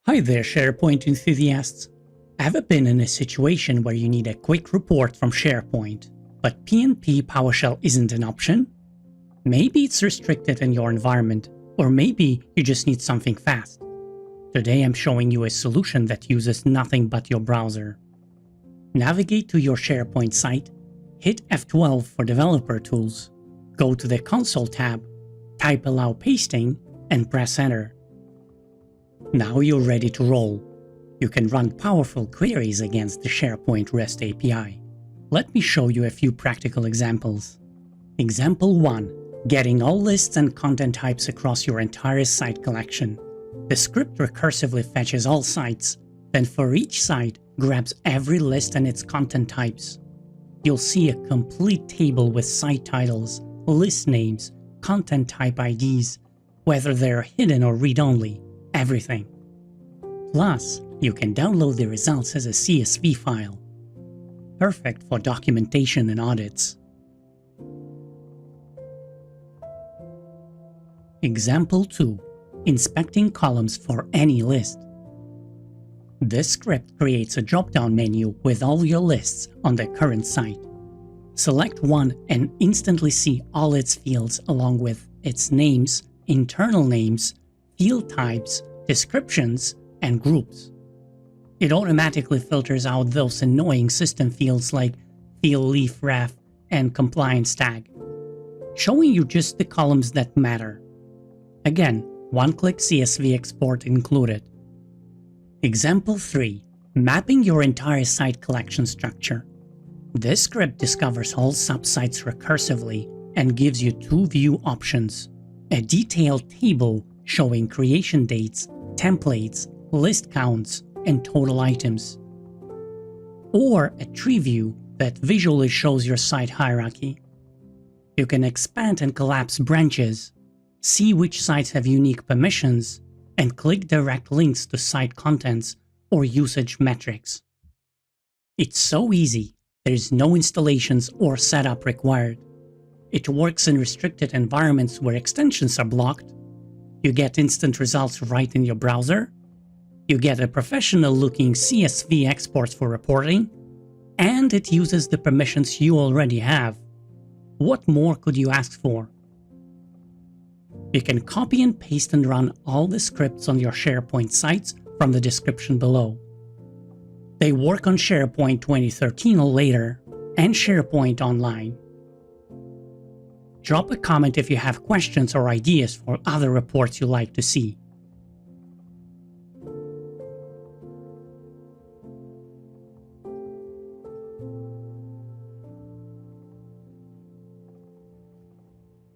Hi there, SharePoint enthusiasts. Ever been in a situation where you need a quick report from SharePoint, but PnP PowerShell isn't an option? Maybe it's restricted in your environment, or maybe you just need something fast. Today I'm showing you a solution that uses nothing but your browser. Navigate to your SharePoint site, hit F12 for Developer Tools, go to the Console tab, type Allow Pasting, and press Enter. Now you're ready to roll. You can run powerful queries against the SharePoint REST API. Let me show you a few practical examples. Example 1. Getting all lists and content types across your entire site collection. The script recursively fetches all sites, then for each site grabs every list and its content types. You'll see a complete table with site titles, list names, content type IDs, whether they're hidden or read-only. Everything. Plus, you can download the results as a CSV file. Perfect for documentation and audits. Example 2. Inspecting columns for any list. This script creates a drop-down menu with all your lists on the current site. Select one and instantly see all its fields along with its names, internal names, field types, descriptions, and groups. It automatically filters out those annoying system fields like field leaf ref and compliance tag, showing you just the columns that matter. Again, one-click CSV export included. Example 3. Mapping your entire site collection structure. This script discovers all subsites recursively and gives you two view options: a detailed table showing creation dates, templates, list counts, and total items, or a tree view that visually shows your site hierarchy. You can expand and collapse branches, see which sites have unique permissions, and click direct links to site contents or usage metrics. It's so easy, there's no installations or setup required. It works in restricted environments where extensions are blocked. You get instant results right in your browser, you get a professional-looking CSV exports for reporting, and it uses the permissions you already have. What more could you ask for? You can copy and paste and run all the scripts on your SharePoint sites from the description below. They work on SharePoint 2013 or later, and SharePoint Online. Drop a comment if you have questions or ideas for other reports you'd like to see.